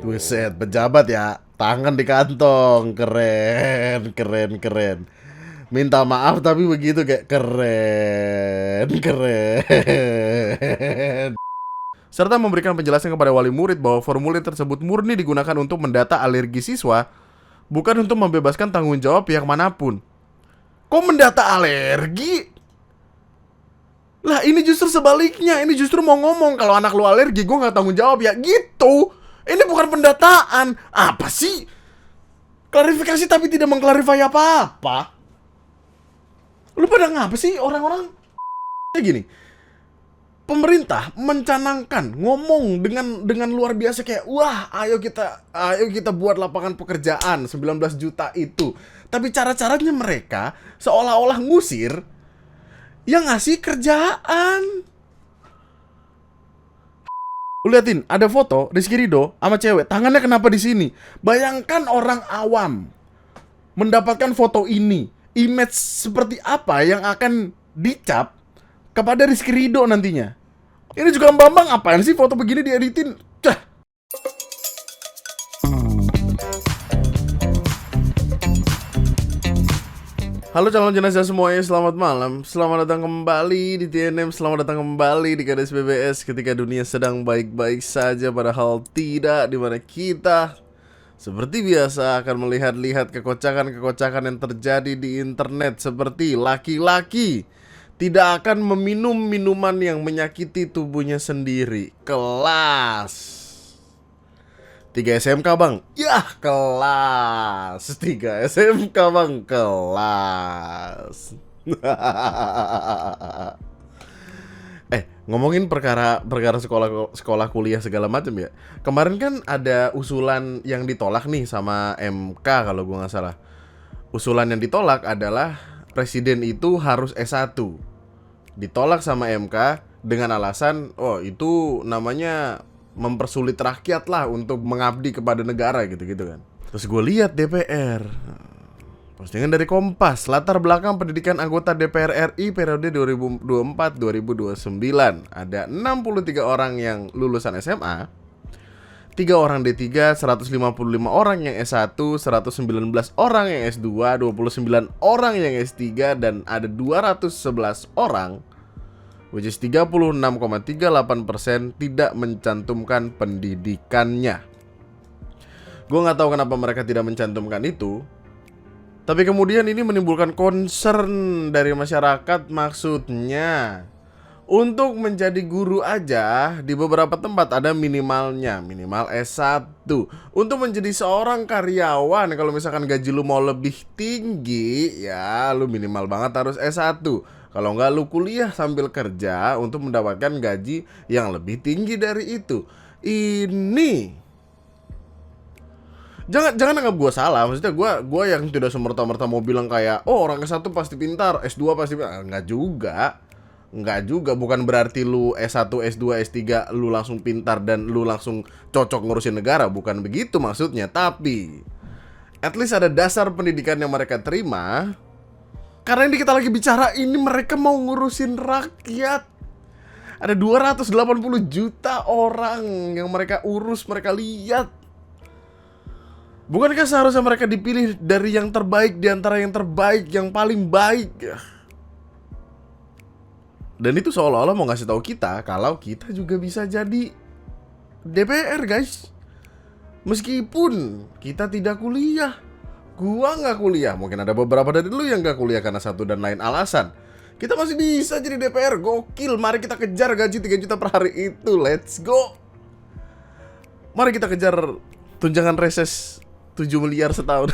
Buset, pejabat ya, tangan di kantong, keren, keren, keren. Minta maaf tapi begitu kayak keren, keren. Serta memberikan penjelasan kepada wali murid bahwa formulir tersebut murni digunakan untuk mendata alergi siswa, bukan untuk membebaskan tanggung jawab pihak manapun. Kok mendata alergi? Lah ini justru sebaliknya, ini justru mau ngomong kalau anak lu alergi gue gak tanggung jawab ya gitu. Ini bukan pendataan. Apa sih? Klarifikasi tapi tidak mengklarifikasi apa-apa. Lu pada ngapa sih orang-orang? Kayak gini, pemerintah mencanangkan ngomong dengan luar biasa kayak wah ayo kita buat lapangan pekerjaan 19 juta itu. Tapi cara-caranya mereka seolah-olah ngusir yang ngasih kerjaan. Lu liatin, ada foto Rizky Ridho sama cewek, tangannya kenapa di sini? Bayangkan orang awam mendapatkan foto ini, image seperti apa yang akan dicap kepada Rizky Ridho nantinya. Ini juga Bambang apaan sih foto begini dieditin? Cah. Halo calon jenazah semuanya, selamat malam. Selamat datang kembali di TNM. Selamat datang kembali di Kades BBS ketika dunia sedang baik-baik saja, padahal tidak, dimana kita seperti biasa akan melihat-lihat kekocakan-kekocakan yang terjadi di internet. Seperti laki-laki tidak akan meminum minuman yang menyakiti tubuhnya sendiri. Kelas 3 SMK bang. Yah, kelas 3 SMK bang. Kelas. Ngomongin perkara sekolah kuliah segala macam ya. Kemarin kan ada usulan yang ditolak nih sama MK kalau gua nggak salah. Usulan yang ditolak adalah presiden itu harus S1. Ditolak sama MK dengan alasan itu namanya mempersulit rakyat lah untuk mengabdi kepada negara gitu-gitu kan. Terus gue lihat DPR postingan dari Kompas, latar belakang pendidikan anggota DPR RI periode 2024-2029. Ada 63 orang yang lulusan SMA, 3 orang D3, 155 orang yang S1, 119 orang yang S2, 29 orang yang S3, dan ada 211 orang, which is 36,38% tidak mencantumkan pendidikannya. Gue gak tahu kenapa mereka tidak mencantumkan itu. Tapi kemudian ini menimbulkan concern dari masyarakat. Maksudnya untuk menjadi guru aja di beberapa tempat ada minimalnya, minimal S1. Untuk menjadi seorang karyawan, kalau misalkan gaji lu mau lebih tinggi, ya lu minimal banget harus S1. Kalau nggak lu kuliah sambil kerja untuk mendapatkan gaji yang lebih tinggi dari itu. Ini Jangan anggap gue salah. Maksudnya gue yang tidak semerta-merta mau bilang kayak orang S1 pasti pintar, S2 pasti pintar. Enggak juga. Bukan berarti lu S1, S2, S3 lu langsung pintar dan lu langsung cocok ngurusin negara. Bukan begitu maksudnya. Tapi at least ada dasar pendidikan yang mereka terima. Karena ini kita lagi bicara, ini mereka mau ngurusin rakyat. Ada 280 juta orang yang mereka urus, mereka lihat. Bukankah seharusnya mereka dipilih dari yang terbaik di antara yang terbaik, yang paling baik? Dan itu seolah-olah mau ngasih tahu kita kalau kita juga bisa jadi DPR, guys. Meskipun kita tidak kuliah. Gua nggak kuliah, mungkin ada beberapa dari lu yang nggak kuliah karena satu dan lain alasan. Kita masih bisa jadi DPR, gokil. Mari kita kejar gaji 3 juta per hari itu, let's go. Mari kita kejar tunjangan reses 7 miliar setahun.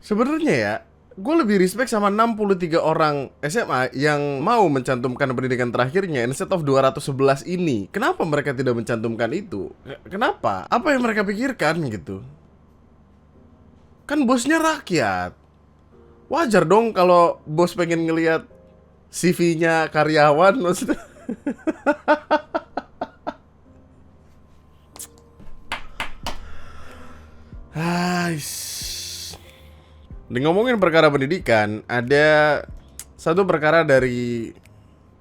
Sebenarnya ya, gue lebih respect sama 63 orang SMA yang mau mencantumkan pendidikan terakhirnya instead of 211 ini. Kenapa mereka tidak mencantumkan itu? Kenapa? Apa yang mereka pikirkan gitu? Kan bosnya rakyat. Wajar dong kalau bos pengen ngelihat CV-nya karyawan, maksudnya. Ngomongin perkara pendidikan, ada satu perkara dari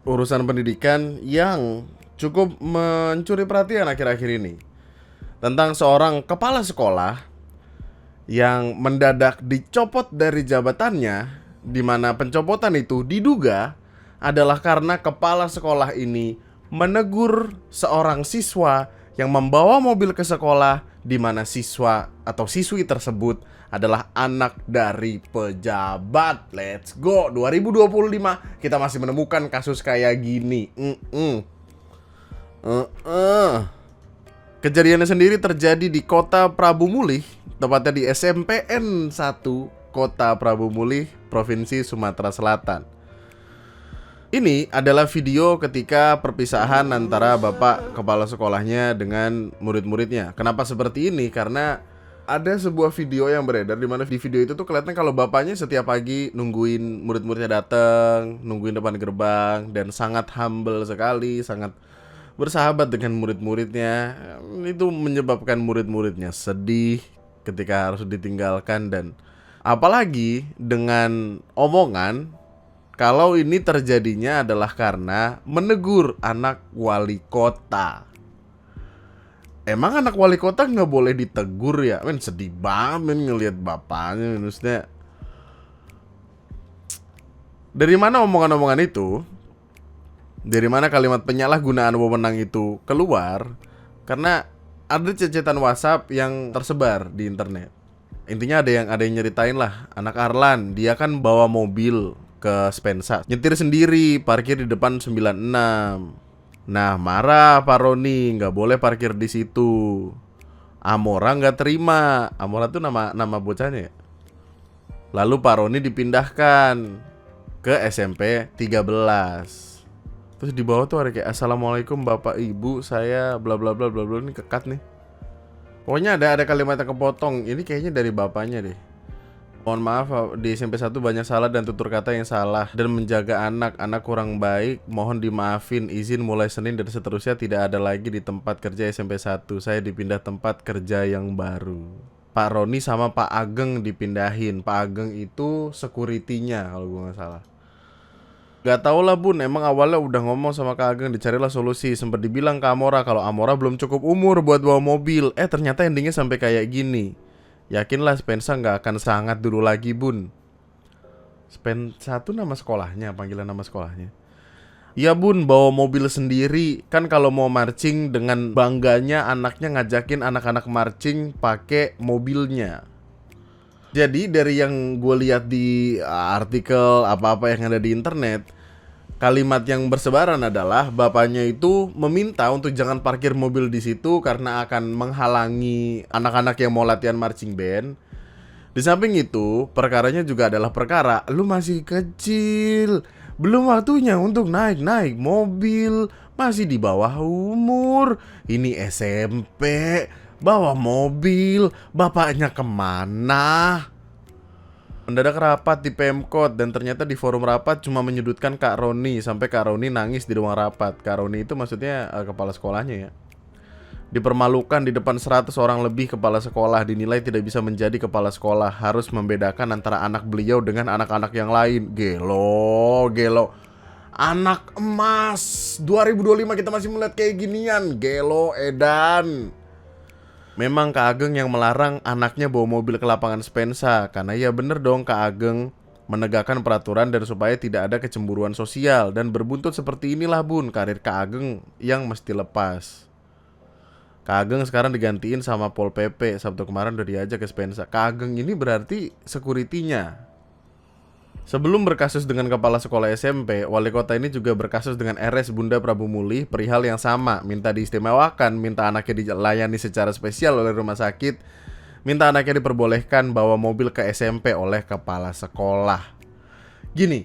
urusan pendidikan yang cukup mencuri perhatian akhir-akhir ini. Tentang seorang kepala sekolah yang mendadak dicopot dari jabatannya, di mana pencopotan itu diduga adalah karena kepala sekolah ini menegur seorang siswa yang membawa mobil ke sekolah, di mana siswa atau siswi tersebut adalah anak dari pejabat. Let's go, 2025 kita masih menemukan kasus kayak gini. Kejadiannya sendiri terjadi di Kota Prabu Mulih, tepatnya di SMPN 1 Kota Prabu Mulih, Provinsi Sumatera Selatan. Ini adalah video ketika perpisahan antara bapak kepala sekolahnya dengan murid-muridnya. Kenapa seperti ini? Karena ada sebuah video yang beredar di mana di video itu tuh kelihatan kalau bapaknya setiap pagi nungguin murid-muridnya datang, nungguin depan gerbang, dan sangat humble sekali, sangat bersahabat dengan murid-muridnya. Itu menyebabkan murid-muridnya sedih ketika harus ditinggalkan, dan apalagi dengan omongan kalau ini terjadinya adalah karena menegur anak wali kota. Emang anak wali kota nggak boleh ditegur ya? Men, sedih banget men ngelihat bapaknya. Maksudnya, dari mana omongan-omongan itu? Dari mana kalimat penyalahgunaan wewenang itu keluar? Karena ada cecetan WhatsApp yang tersebar di internet. Intinya ada yang nyeritain lah, anak Arlan, dia kan bawa mobil ke Spensa, nyetir sendiri, parkir di depan 96. Nah, marah Pak Roni, nggak boleh parkir di situ. Amora nggak terima. Amora tuh nama bocahnya ya. Lalu Pak Roni dipindahkan ke SMP 13. Terus di bawah tuh ada kayak assalamualaikum bapak ibu, saya bla bla bla bla bla. Ini kekat nih. Pokoknya ada kalimat yang kepotong. Ini kayaknya dari bapaknya deh. Mohon maaf, di SMP 1 banyak salah dan tutur kata yang salah, dan menjaga anak kurang baik. Mohon dimaafin, izin mulai Senin dan seterusnya tidak ada lagi di tempat kerja SMP 1. Saya dipindah tempat kerja yang baru. Pak Roni sama Pak Ageng dipindahin. Pak Ageng itu security-nya kalau gue gak salah. Gak tau lah bun, emang awalnya udah ngomong sama Kak Ageng, dicarilah solusi. Sempat dibilang ke Amora kalau Amora belum cukup umur buat bawa mobil. Ternyata endingnya sampai kayak gini. Yakinlah Spensa gak akan sangat dulu lagi bun. Spensa tuh nama sekolahnya, panggilan nama sekolahnya. Iya bun, bawa mobil sendiri. Kan kalau mau marching dengan bangganya anaknya ngajakin anak-anak marching pakai mobilnya. Jadi dari yang gue lihat di artikel apa-apa yang ada di internet, kalimat yang bersebaran adalah bapaknya itu meminta untuk jangan parkir mobil di situ karena akan menghalangi anak-anak yang mau latihan marching band. Di samping itu, perkaranya juga adalah perkara lu masih kecil, belum waktunya untuk naik mobil, masih di bawah umur. Ini SMP, bawa mobil, bapaknya kemana? Mendadak rapat di Pemkot, dan ternyata di forum rapat cuma menyudutkan Kak Roni. Sampai Kak Roni nangis di ruang rapat. Kak Roni itu maksudnya kepala sekolahnya ya. Dipermalukan di depan 100 orang lebih kepala sekolah, dinilai tidak bisa menjadi kepala sekolah, harus membedakan antara anak beliau dengan anak-anak yang lain. Gelo. Anak emas 2025 kita masih melihat kayak ginian. Gelo edan. Memang Kak Ageng yang melarang anaknya bawa mobil ke lapangan Spensa, karena ya bener dong Kak Ageng menegakkan peraturan dan supaya tidak ada kecemburuan sosial. Dan berbuntut seperti inilah bun karir Kak Ageng yang mesti lepas. Kak Ageng sekarang digantiin sama Pol PP. Sabtu kemarin udah diajak ke Spensa. Kak Ageng ini berarti security-nya. Sebelum berkasus dengan kepala sekolah SMP, wali kota ini juga berkasus dengan RS Bunda Prabu Mulih, perihal yang sama, minta diistimewakan, minta anaknya dilayani secara spesial oleh rumah sakit, minta anaknya diperbolehkan bawa mobil ke SMP oleh kepala sekolah. Gini,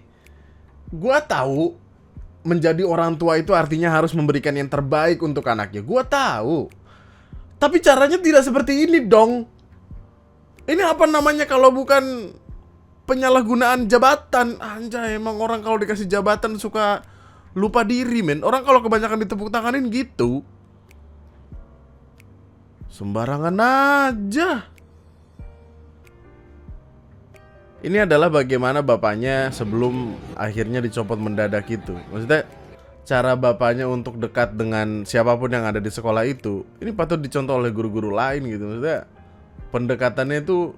gua tahu menjadi orang tua itu artinya harus memberikan yang terbaik untuk anaknya. Gua tahu. Tapi caranya tidak seperti ini dong. Ini apa namanya kalau bukan penyalahgunaan jabatan? Anjay, emang orang kalau dikasih jabatan suka lupa diri men. Orang kalau kebanyakan ditepuk tanganin gitu, sembarangan aja. Ini adalah bagaimana bapaknya sebelum akhirnya dicopot mendadak itu. Maksudnya cara bapaknya untuk dekat dengan siapapun yang ada di sekolah itu, ini patut dicontoh oleh guru-guru lain gitu. Maksudnya pendekatannya itu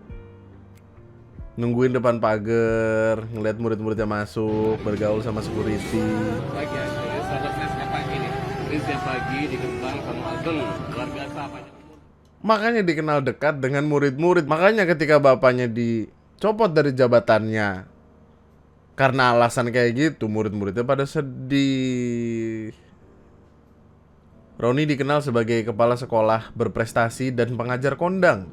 nungguin depan pagar, ngeliat murid-muridnya masuk, bergaul sama security. Pagi aja, sejak pagi nih. Ini setiap pagi di gerbang sama Azul, luar biasa apanya. Makanya dikenal dekat dengan murid-murid. Makanya ketika bapaknya dicopot dari jabatannya karena alasan kayak gitu, murid-muridnya pada sedih. Roni dikenal sebagai kepala sekolah berprestasi dan pengajar kondang.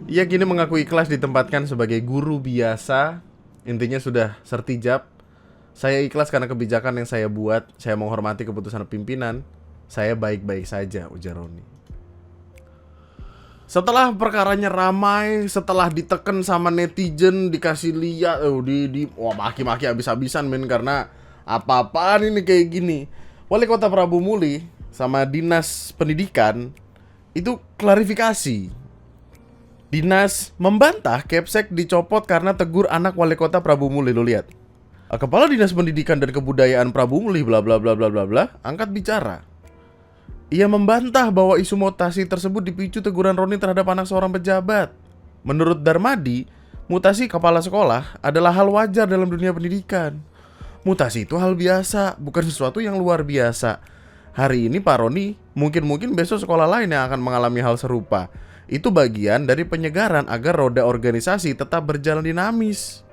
Ia kini mengaku ikhlas ditempatkan sebagai guru biasa. Intinya sudah sertijab. Saya ikhlas karena kebijakan yang saya buat. Saya menghormati keputusan pimpinan. Saya baik-baik saja, ujar Roni. Setelah perkaranya ramai, setelah diteken sama netizen, dikasih lihat, wah maki-maki habis-habisan men, karena apa-apaan ini kayak gini. Wali Kota Prabu Muli sama Dinas Pendidikan itu klarifikasi. Dinas membantah Kepsek dicopot karena tegur anak Wali Kota Prabu Muli. Lo lihat, Kepala Dinas Pendidikan dan Kebudayaan Prabu Muli bla bla bla bla bla bla angkat bicara. Ia membantah bahwa isu mutasi tersebut dipicu teguran Roni terhadap anak seorang pejabat. Menurut Darmadi, mutasi kepala sekolah adalah hal wajar dalam dunia pendidikan. Mutasi itu hal biasa, bukan sesuatu yang luar biasa. Hari ini Pak Roni, mungkin besok sekolah lain yang akan mengalami hal serupa. Itu bagian dari penyegaran agar roda organisasi tetap berjalan dinamis.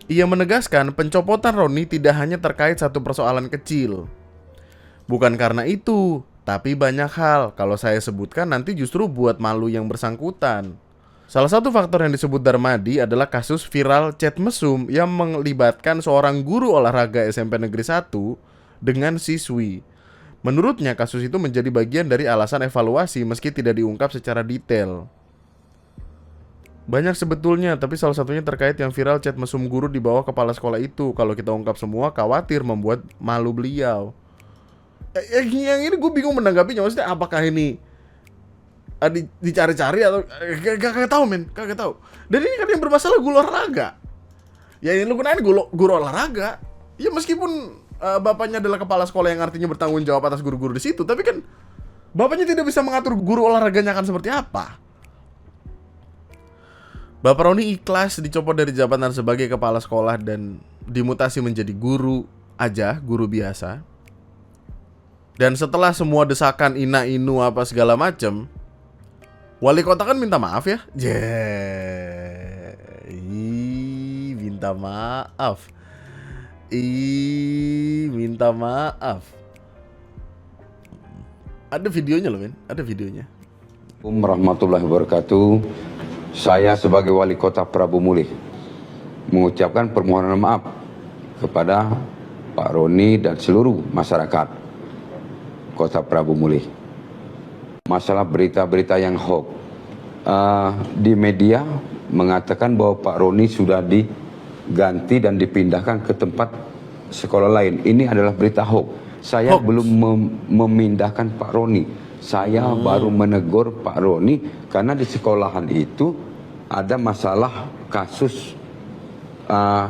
Ia menegaskan pencopotan Roni tidak hanya terkait satu persoalan kecil. Bukan karena itu, tapi banyak hal. Kalau saya sebutkan nanti justru buat malu yang bersangkutan. Salah satu faktor yang disebut Darmadi adalah kasus viral chat mesum yang melibatkan seorang guru olahraga SMP Negeri 1 dengan siswi. Menurutnya kasus itu menjadi bagian dari alasan evaluasi meski tidak diungkap secara detail. Banyak sebetulnya, tapi salah satunya terkait yang viral chat mesum guru di bawah kepala sekolah itu. Kalau kita ungkap semua, khawatir membuat malu beliau. Yang ini gue bingung menanggapinya. Maksudnya apakah ini dicari-cari atau gak tahu men, gak tahu. Dan ini kan yang bermasalah guru olahraga. Ya yang lu gunain guru olahraga. Ya meskipun bapaknya adalah kepala sekolah yang artinya bertanggung jawab atas guru-guru di situ, tapi kan bapaknya tidak bisa mengatur guru olahraganya akan seperti apa. Bapak Roni ikhlas dicopot dari jabatan sebagai kepala sekolah dan dimutasi menjadi guru aja, guru biasa. Dan setelah semua desakan ina-inu apa segala macem, wali kota kan minta maaf ya. Minta maaf. Minta maaf. Ada videonya loh men, ada videonya. Assalamualaikum warahmatullahi wabarakatuh. Saya sebagai wali kota Prabu Muli mengucapkan permohonan maaf kepada Pak Roni dan seluruh masyarakat Kota Prabu Muli. Masalah berita-berita yang hoax di media mengatakan bahwa Pak Roni sudah diganti dan dipindahkan ke tempat sekolah lain. Ini adalah berita hoax. Saya belum memindahkan Pak Roni. Saya baru menegur Pak Roni karena di sekolahan itu ada masalah kasus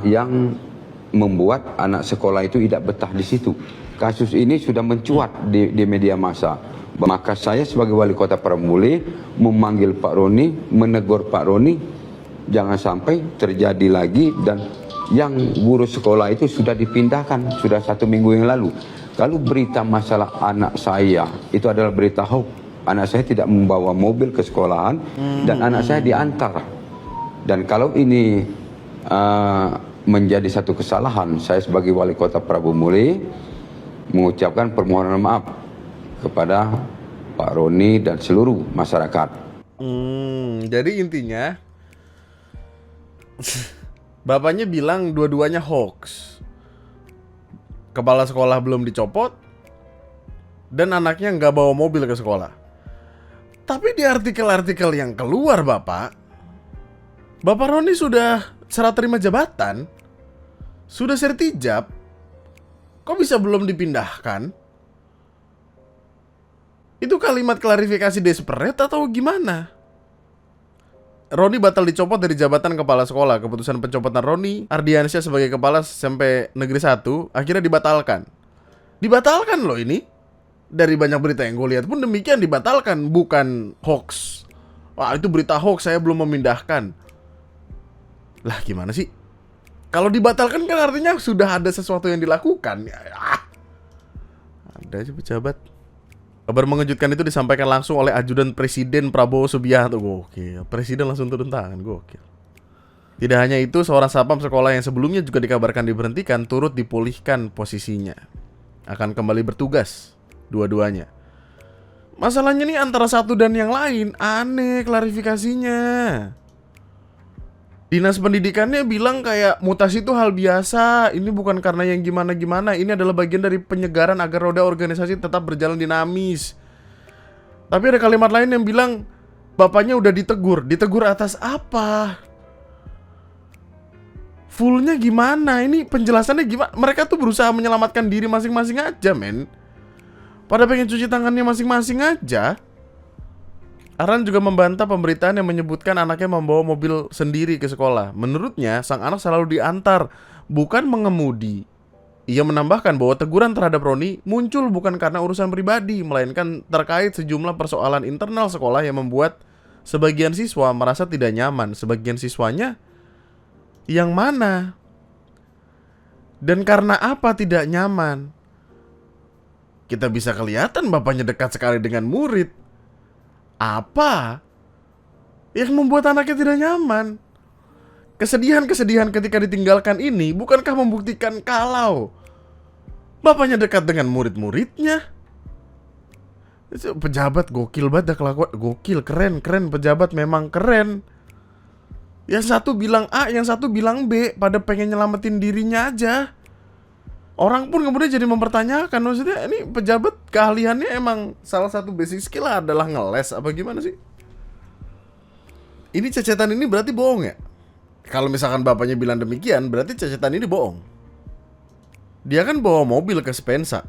yang membuat anak sekolah itu tidak betah di situ. Kasus ini sudah mencuat di media massa. Maka saya sebagai wali kota Prabu Muli memanggil Pak Roni, menegur Pak Roni, jangan sampai terjadi lagi. Dan yang guru sekolah itu sudah dipindahkan, sudah 1 minggu yang lalu. Kalau berita masalah anak saya itu adalah berita hoax. Anak saya tidak membawa mobil ke sekolahan dan anak saya diantar. Dan kalau ini menjadi satu kesalahan, saya sebagai wali kota Prabu Muli mengucapkan permohonan maaf kepada Pak Roni dan seluruh masyarakat. Jadi intinya bapaknya bilang dua-duanya hoax. Kepala sekolah belum dicopot dan anaknya nggak bawa mobil ke sekolah. Tapi di artikel-artikel yang keluar Bapak Roni sudah serah terima jabatan, sudah sertijab. Kok bisa belum dipindahkan? Itu kalimat klarifikasi desperate atau gimana? Roni batal dicopot dari jabatan kepala sekolah. Keputusan pencopotan Roni Ardiansyah sebagai kepala SMP Negeri 1 akhirnya dibatalkan. Dibatalkan loh ini. Dari banyak berita yang gue lihat pun demikian, dibatalkan, bukan hoax. Wah, itu berita hoax, saya belum memindahkan. Lah gimana sih? Kalau dibatalkan kan artinya sudah ada sesuatu yang dilakukan. Ada aja pejabat. Kabar mengejutkan itu disampaikan langsung oleh ajudan Presiden Prabowo Subianto. Gokil. Presiden langsung turun tangan. Gokil. Tidak hanya itu, seorang satpam sekolah yang sebelumnya juga dikabarkan diberhentikan turut dipulihkan posisinya. Akan kembali bertugas dua-duanya. Masalahnya nih antara satu dan yang lain. Aneh klarifikasinya. Dinas pendidikannya bilang kayak mutasi itu hal biasa. Ini bukan karena yang gimana-gimana. Ini adalah bagian dari penyegaran agar roda organisasi tetap berjalan dinamis. Tapi ada kalimat lain yang bilang bapaknya udah ditegur. Ditegur atas apa? Fullnya gimana? Ini penjelasannya gimana? Mereka tuh berusaha menyelamatkan diri masing-masing aja, men. Pada pengen cuci tangannya masing-masing aja. Aran juga membantah pemberitaan yang menyebutkan anaknya membawa mobil sendiri ke sekolah. Menurutnya, sang anak selalu diantar, bukan mengemudi. Ia menambahkan bahwa teguran terhadap Roni muncul bukan karena urusan pribadi, melainkan terkait sejumlah persoalan internal sekolah yang membuat sebagian siswa merasa tidak nyaman. Sebagian siswanya yang mana? Dan karena apa tidak nyaman? Kita bisa kelihatan bapaknya dekat sekali dengan murid. Apa yang membuat anaknya tidak nyaman? Kesedihan-kesedihan ketika ditinggalkan ini bukankah membuktikan kalau bapaknya dekat dengan murid-muridnya? Pejabat gokil banget kelakuan. Gokil, keren, pejabat memang keren. Yang satu bilang A, yang satu bilang B, pada pengen nyelamatin dirinya aja. Orang pun kemudian jadi mempertanyakan, maksudnya ini pejabat keahliannya emang salah satu basic skill adalah ngeles apa gimana sih? Ini cecetan ini berarti bohong ya? Kalau misalkan bapaknya bilang demikian, berarti cecetan ini bohong. Dia kan bawa mobil ke Spensa,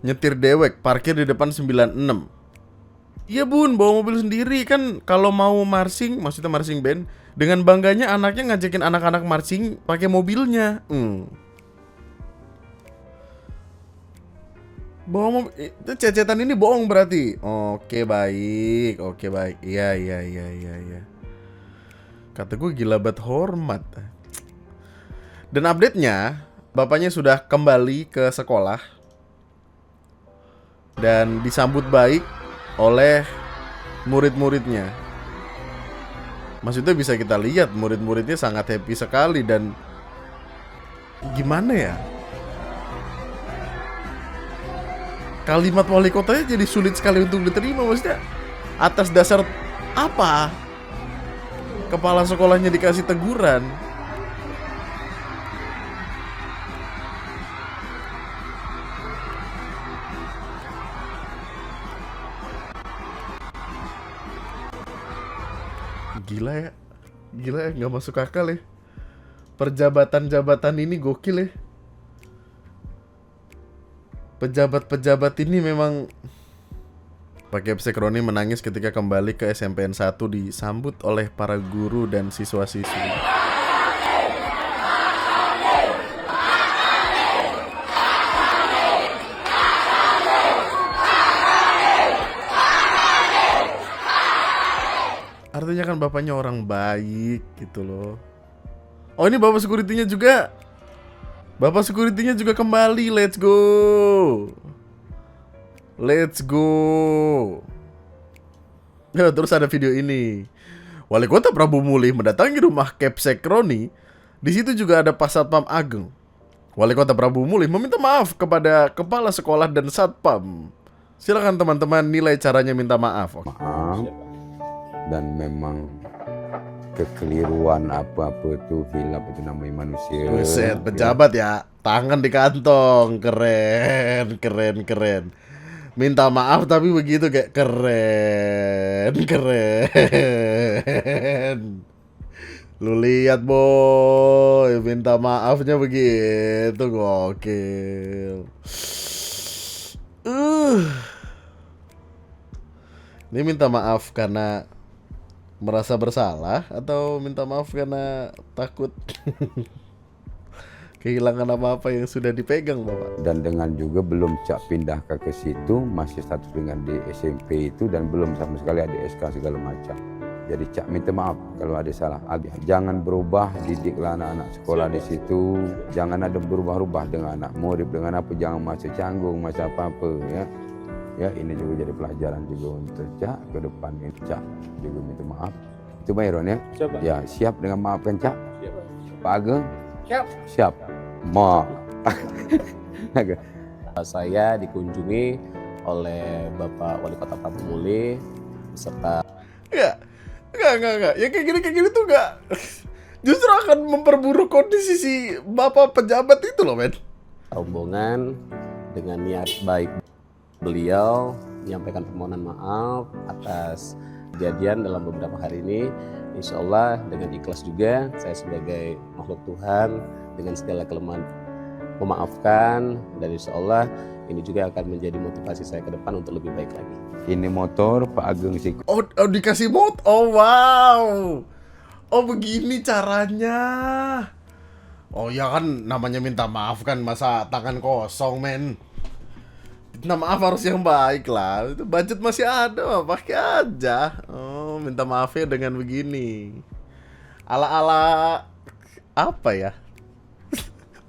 nyetir dewek, parkir di depan 96. Iya bun, bawa mobil sendiri kan. Kalau mau marching, maksudnya marching band, dengan bangganya anaknya ngajakin anak-anak marching pakai mobilnya. Bohong, itu cecetan ini bohong berarti. Oke baik. Iya. Kata gue gila banget hormat. Dan update-nya, bapaknya sudah kembali ke sekolah dan disambut baik oleh murid-muridnya. Maksudnya bisa kita lihat murid-muridnya sangat happy sekali. Dan gimana ya, kalimat wali kotanya jadi sulit sekali untuk diterima. Maksudnya atas dasar apa kepala sekolahnya dikasih teguran? Gila ya, nggak masuk akal ya. Perjabatan-jabatan ini gokil ya. Pejabat-pejabat ini memang. Pak Kepsek Roni menangis ketika kembali ke SMPN 1 disambut oleh para guru dan siswa-siswi. Artinya kan bapaknya orang baik gitu loh. Oh ini bapak security-nya juga. Bapak security-nya juga kembali. Let's go. Ya, terus ada video ini. Wali Kota Prabu Mulih mendatangi rumah Kepsek Roni. Di situ juga ada Pak Satpam Ageng. Wali Kota Prabu Mulih meminta maaf kepada kepala sekolah dan satpam. Silakan teman-teman nilai caranya minta maaf. Maaf. Dan memang kekeliruan apa-apa itu hilap itu namanya manusia. Buset, pejabat ya. Tangan di kantong. Keren. Minta maaf tapi begitu kayak keren. Lu lihat boy, minta maafnya begitu, gokil. Ini minta maaf karena Merasa bersalah atau minta maaf karena takut kehilangan apa-apa yang sudah dipegang, Bapak? Dan dengan juga belum Cak pindah ke situ, masih status dengan di SMP itu dan belum sama sekali ada SK segala macam. Jadi Cak minta maaf kalau ada salah. Jangan berubah, didiklah anak-anak sekolah di situ. Jangan ada berubah-ubah dengan anak murid, dengan apa, jangan masa canggung, masa apa-apa ya. Ya, ini juga jadi pelajaran juga untuk Cak ke depan. Cak juga minta maaf. Itu Pak Iron ya. Siap, Pak. Ya, siap dengan maafkan Cak. Siap, Pak. Pak Ageng, Siap. siap. Maaf. Saya dikunjungi oleh Bapak Wali Kota Prabu Muli beserta Enggak. Ya kayak gini tuh enggak. Justru akan memperburuk kondisi si Bapak pejabat itu loh, men. rombongan dengan niat baik beliau menyampaikan permohonan maaf atas kejadian dalam beberapa hari ini. Insya Allah dengan ikhlas juga saya sebagai makhluk Tuhan dengan segala kelemahan memaafkan, dan insya Allah ini juga akan menjadi motivasi saya ke depan untuk lebih baik lagi. Ini motor Pak Ageng sih. Oh, dikasih mod. Oh, wow. Oh, begini caranya. Oh ya kan, namanya minta maaf kan, masa tangan kosong, men. Minta maaf harus yang baik lah. Itu budget masih ada, pakai aja. Oh, minta maafnya dengan begini. Ala-ala apa ya?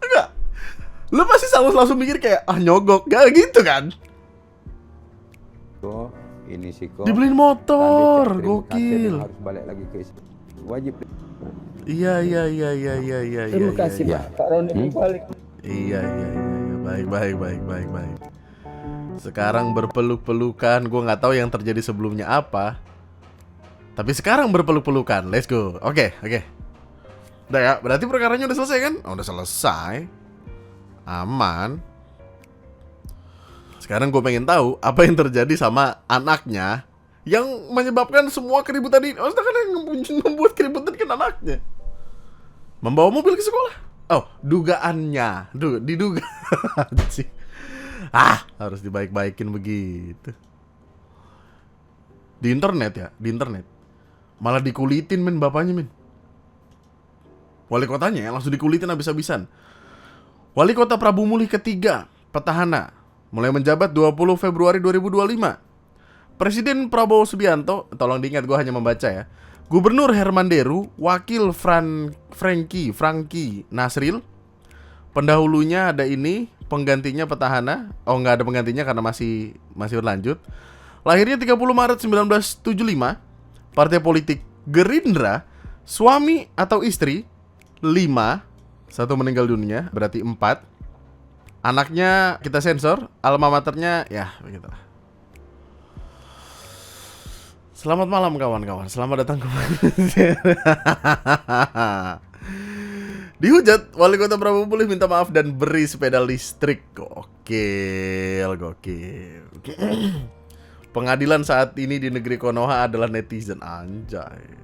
Enggak. Lu pasti langsung mikir kayak nyogok, gak gitu kan? Kok ini sih kok. Dibeliin motor, Nanti Cak terima kasih, gokil. harus balik lagi ke wajib. Iya. Terima kasih iya. Pak Roni balik. Iya. Baik. Sekarang berpeluk-pelukan, gue nggak tahu yang terjadi sebelumnya apa. Tapi sekarang berpeluk-pelukan, let's go. Oke. Udah ya, berarti perkaranya udah selesai kan? Oh, udah selesai. Aman. Sekarang gue pengen tahu apa yang terjadi sama anaknya yang menyebabkan semua keributan ini. Oh, kan yang membuat keributan kan anaknya. Membawa mobil ke sekolah. Oh, dugaannya. Diduga. Harus dibaik-baikin begitu. Di internet. Malah dikulitin, men, bapaknya, men. Wali kotanya ya, langsung dikulitin habis-habisan. Wali Kota Prabu Muli ketiga, petahana, mulai menjabat 20 Februari 2025. Presiden Prabowo Subianto, tolong diingat gue hanya membaca ya. Gubernur Herman Deru, Wakil Franky Nasril. Pendahulunya ada ini, penggantinya petahana. Oh, nggak ada penggantinya karena masih berlanjut. Lahirnya 30 Maret 1975. Partai politik Gerindra. Suami atau istri 5. Satu meninggal dunia, berarti 4. Anaknya kita sensor, alma maternya ya begitulah. Selamat malam kawan-kawan, selamat datang kembali. Dihujat, Wali Kota Prabu Muli minta maaf dan beri sepeda listrik. Gokil. Pengadilan saat ini di negeri Konoha adalah netizen, anjay.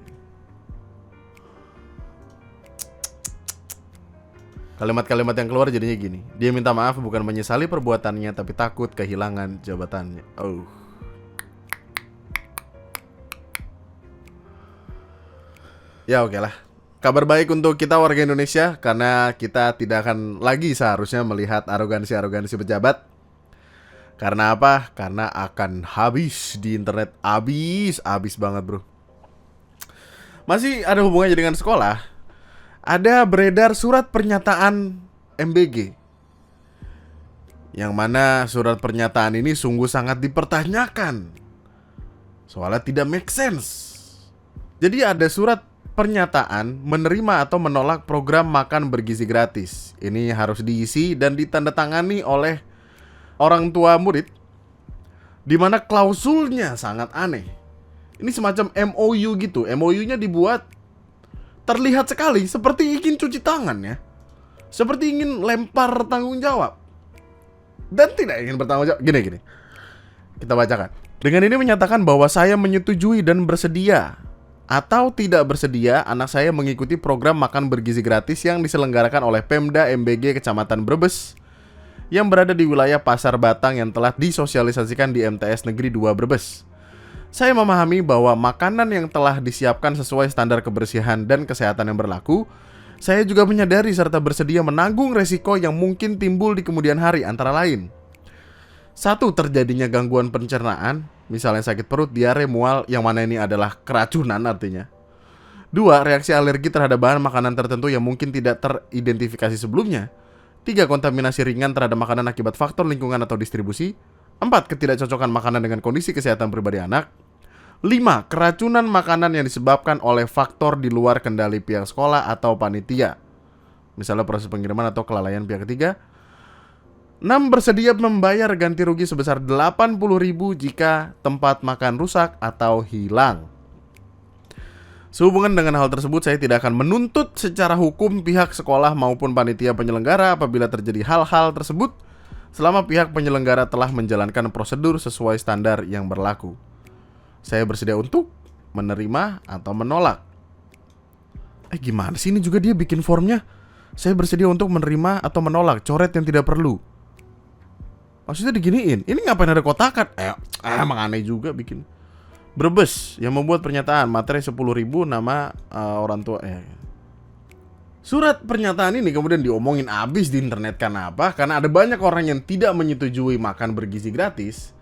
Kalimat-kalimat yang keluar jadinya gini. Dia minta maaf bukan menyesali perbuatannya, tapi takut kehilangan jabatannya. Oh. Ya oke lah. Kabar baik untuk kita warga Indonesia, karena kita tidak akan lagi seharusnya melihat arogansi-arogansi pejabat. Karena apa? Karena akan habis di internet. Habis banget, bro. Masih ada hubungannya dengan sekolah. Ada beredar surat pernyataan MBG, yang mana surat pernyataan ini sungguh sangat dipertanyakan, soalnya tidak make sense. Jadi ada surat pernyataan menerima atau menolak program makan bergizi gratis. Ini harus diisi dan ditandatangani oleh orang tua murid, di mana klausulnya sangat aneh. Ini semacam MOU gitu. MOU-nya dibuat terlihat sekali seperti ingin cuci tangan ya. Seperti ingin lempar tanggung jawab. Dan tidak ingin bertanggung jawab. Gini. Kita bacakan. Dengan ini menyatakan bahwa saya menyetujui dan bersedia atau tidak bersedia anak saya mengikuti program makan bergizi gratis yang diselenggarakan oleh Pemda MBG Kecamatan Brebes yang berada di wilayah Pasar Batang yang telah disosialisasikan di MTS Negeri 2 Brebes. Saya memahami bahwa makanan yang telah disiapkan sesuai standar kebersihan dan kesehatan yang berlaku. Saya juga menyadari serta bersedia menanggung resiko yang mungkin timbul di kemudian hari, antara lain: 1. Terjadinya gangguan pencernaan, misalnya sakit perut, diare, mual, yang mana ini adalah keracunan artinya. 2. Reaksi alergi terhadap bahan makanan tertentu yang mungkin tidak teridentifikasi sebelumnya. 3. Kontaminasi ringan terhadap makanan akibat faktor lingkungan atau distribusi. 4. Ketidakcocokan makanan dengan kondisi kesehatan pribadi anak. 5. Keracunan makanan yang disebabkan oleh faktor di luar kendali pihak sekolah atau panitia, misalnya proses pengiriman atau kelalaian pihak ketiga. 6. Bersedia membayar ganti rugi sebesar 80.000 jika tempat makan rusak atau hilang. Sehubungan dengan hal tersebut, saya tidak akan menuntut secara hukum pihak sekolah maupun panitia penyelenggara apabila terjadi hal-hal tersebut, selama pihak penyelenggara telah menjalankan prosedur sesuai standar yang berlaku. Saya bersedia untuk menerima atau menolak. Gimana sih ini juga dia bikin formnya? Saya bersedia untuk menerima atau menolak, coret yang tidak perlu. Maksudnya diginiin, ini ngapain ada kotakan? Emang aneh juga bikin. Brebes yang membuat pernyataan, materi 10.000, nama orang tua. Surat pernyataan ini kemudian diomongin abis di internet. Kenapa? Karena ada banyak orang yang tidak menyetujui makan bergizi gratis.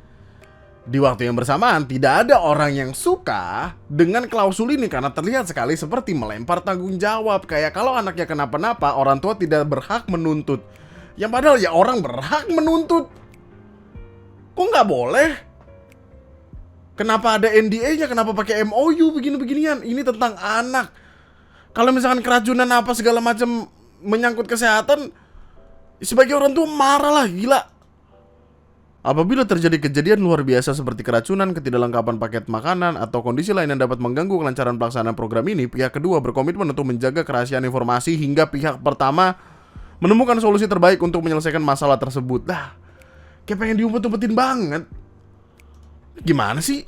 Di waktu yang bersamaan, tidak ada orang yang suka dengan klausul ini karena terlihat sekali seperti melempar tanggung jawab. Kayak kalau anaknya kenapa-napa, orang tua tidak berhak menuntut. Yang padahal ya orang berhak menuntut. Kok nggak boleh? Kenapa ada NDA-nya? Kenapa pakai MOU begini-beginian? Ini tentang anak. Kalau misalkan keracunan apa segala macam menyangkut kesehatan, sebagai orang tua marah lah, gila. Apabila terjadi kejadian luar biasa seperti keracunan, ketidaklengkapan paket makanan, atau kondisi lain yang dapat mengganggu kelancaran pelaksanaan program ini, pihak kedua berkomitmen untuk menjaga kerahasiaan informasi hingga pihak pertama menemukan solusi terbaik untuk menyelesaikan masalah tersebut. Kayak pengen diumpet-umpetin banget. Gimana sih?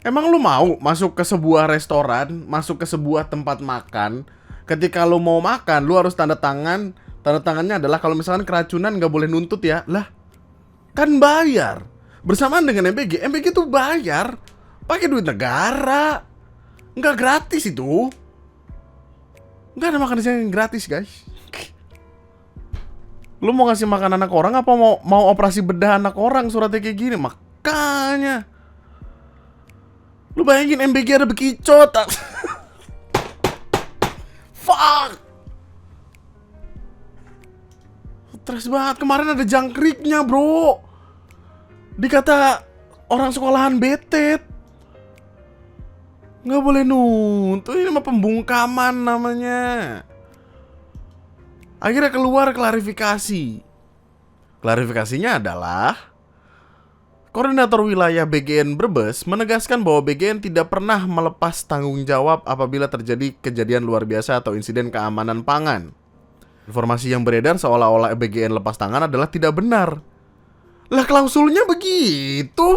Emang lu mau masuk ke sebuah restoran, masuk ke sebuah tempat makan, ketika lu mau makan, lu harus tanda tangan. Tanda tangannya adalah kalau misalkan keracunan nggak boleh nuntut ya. Lah, kan bayar. Bersamaan dengan MBG, MBG tuh bayar pakai duit negara. Nggak gratis itu. Nggak ada makan siang yang gratis, guys. Lu mau ngasih makan anak orang apa mau operasi bedah anak orang, suratnya kayak gini? Makanya lu bayangin MBG ada bekicot. Fuck. Stres banget. Kemarin ada jangkriknya, bro. Dikata orang sekolahan betet. Nggak boleh nuntut. Ini mah pembungkaman namanya. Akhirnya keluar klarifikasi. Klarifikasinya adalah Koordinator Wilayah BGN Brebes menegaskan bahwa BGN tidak pernah melepas tanggung jawab apabila terjadi kejadian luar biasa atau insiden keamanan pangan. Informasi yang beredar seolah-olah BGN lepas tangan adalah tidak benar. Lah, klausulnya begitu.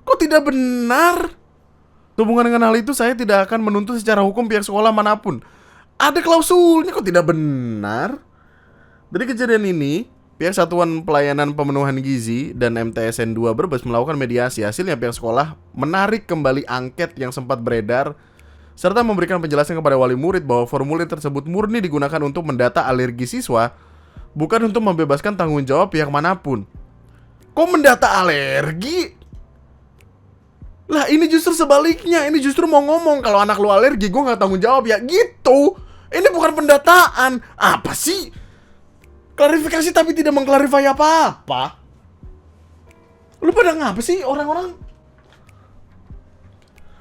Kok tidak benar? Hubungan dengan hal itu, saya tidak akan menuntut secara hukum pihak sekolah manapun. Ada klausulnya, kok tidak benar? Dari kejadian ini, pihak Satuan Pelayanan Pemenuhan Gizi dan MTSN 2 Brebes melakukan mediasi. Hasilnya pihak sekolah menarik kembali angket yang sempat beredar serta memberikan penjelasan kepada wali murid bahwa formulir tersebut murni digunakan untuk mendata alergi siswa, bukan untuk membebaskan tanggung jawab pihak manapun. Kok mendata alergi? Lah, ini justru sebaliknya. Ini justru mau ngomong kalau anak lu alergi, gue gak tanggung jawab ya gitu. Ini bukan pendataan. Apa sih? Klarifikasi tapi tidak mengklarifikasi apa-apa. Lu pada ngapa sih orang-orang?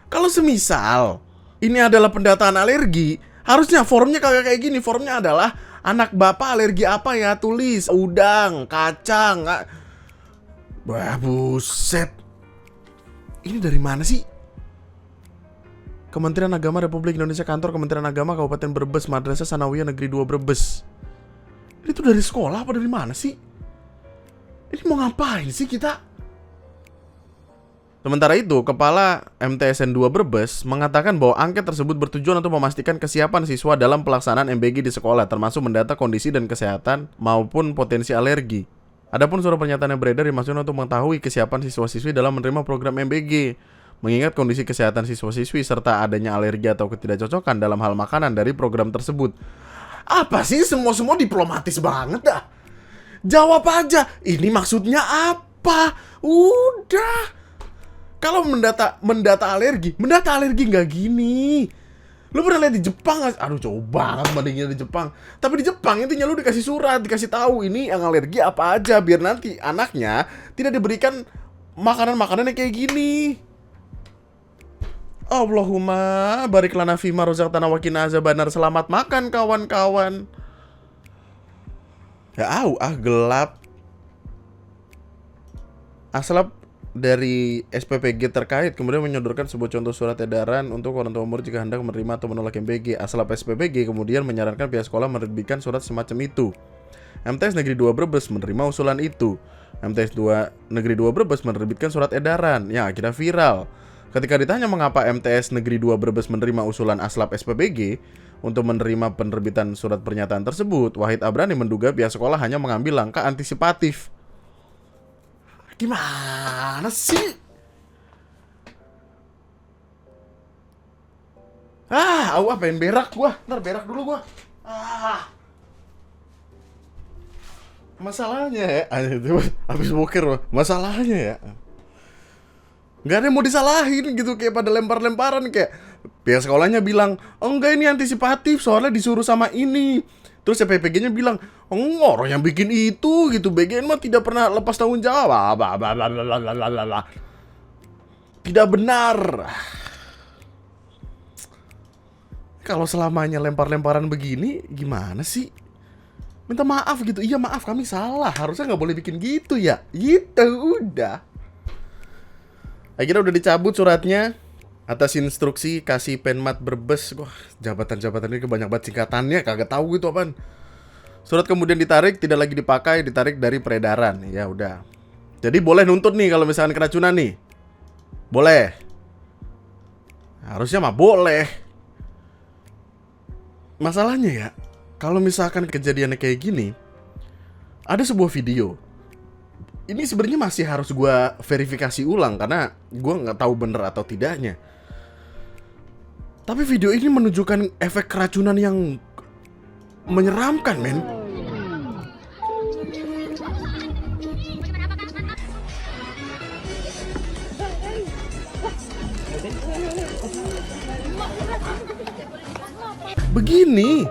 Kalau semisal ini adalah pendataan alergi, harusnya formnya kayak gini. Formnya adalah anak bapak alergi apa ya? Tulis udang, kacang. Wah, buset. Ini dari mana sih? Kementerian Agama Republik Indonesia, Kantor Kementerian Agama Kabupaten Brebes, Madrasah Sanawiyah Negeri 2 Brebes. Ini tuh dari sekolah apa dari mana sih? Ini mau ngapain sih kita? Sementara itu, Kepala MTSN 2 Brebes mengatakan bahwa angket tersebut bertujuan untuk memastikan kesiapan siswa dalam pelaksanaan MBG di sekolah, termasuk mendata kondisi dan kesehatan maupun potensi alergi. Adapun surat pernyataan yang beredar dimaksudkan untuk mengetahui kesiapan siswa-siswi dalam menerima program MBG, mengingat kondisi kesehatan siswa-siswi serta adanya alergi atau ketidakcocokan dalam hal makanan dari program tersebut. Apa sih semua diplomatis banget dah? Jawab aja, ini maksudnya apa? Udah. Kalau mendata alergi nggak gini. Lu pernah lihat di Jepang gak? Aduh, coba banget bandingin di Jepang. Tapi di Jepang intinya lu dikasih surat, dikasih tahu ini yang alergi apa aja, biar nanti anaknya tidak diberikan makanan-makanan yang kayak gini. Allahumma barik lana fima razaqtana wa qina azabannar. Selamat makan kawan-kawan. Ya gelap. Aslap dari SPPG terkait kemudian menyodorkan sebuah contoh surat edaran untuk orang tua murid jika hendak menerima atau menolak MBG. Aslap SPPG kemudian menyarankan pihak sekolah menerbitkan surat semacam itu. MTS Negeri 2 Brebes menerima usulan itu. MTS Negeri 2 Brebes menerbitkan surat edaran yang akhirnya viral. Ketika ditanya mengapa MTS Negeri 2 Brebes menerima usulan Aslap SPPG untuk menerima penerbitan surat pernyataan tersebut, Wahid Abrani menduga pihak sekolah hanya mengambil langkah antisipatif. Gimana sih? Pengen berak gua. Ntar berak dulu gua. Masalahnya ya, habis boker, masalahnya ya, nggak ada yang mau disalahin gitu, kayak pada lempar-lemparan, kayak pihak sekolahnya bilang, oh enggak ini antisipatif soalnya disuruh sama ini. Terus PPG-nya bilang, oh orang yang bikin itu gitu, BGN mah tidak pernah lepas tanggung jawab. Tidak benar. Kalau selamanya lempar-lemparan begini, gimana sih? Minta maaf gitu. Iya maaf, kami salah. Harusnya nggak boleh bikin gitu ya. Gitu udah. Akhirnya udah dicabut suratnya atas instruksi kasih Penmat Brebes. Wah, jabatan-jabatan ini kebanyakan banget singkatannya, kagak tahu gitu apaan. Surat kemudian ditarik, tidak lagi dipakai, ditarik dari peredaran. Ya udah. Jadi boleh nuntut nih kalau misalkan keracunan nih. Boleh. Harusnya mah boleh. Masalahnya ya, kalau misalkan kejadiannya kayak gini, ada sebuah video. Ini sebenarnya masih harus gue verifikasi ulang karena gue nggak tahu bener atau tidaknya. Tapi video ini menunjukkan efek keracunan yang menyeramkan, men. Begini,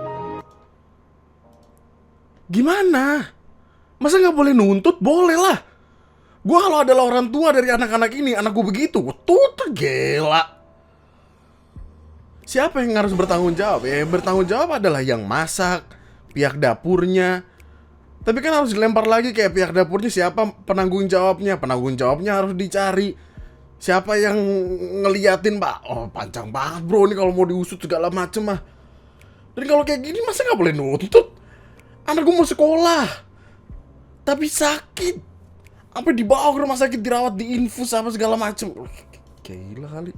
gimana? Masa nggak boleh nuntut? Boleh lah. Gue kalau adalah orang tua dari anak-anak ini, anak gue begitu, gue tuntut, gila. Siapa yang harus bertanggung jawab? Ya, bertanggung jawab adalah yang masak, pihak dapurnya. Tapi kan harus dilempar lagi kayak pihak dapurnya, siapa penanggung jawabnya? Penanggung jawabnya harus dicari. Siapa yang ngeliatin, Pak? Oh, panjang banget bro, ini kalau mau diusut segala macem mah. Dan kalau kayak gini masa nggak boleh nuntut? Anak gue mau sekolah, tapi sakit. Apa dibawa ke rumah sakit, dirawat, diinfus apa segala macem. Gila kali.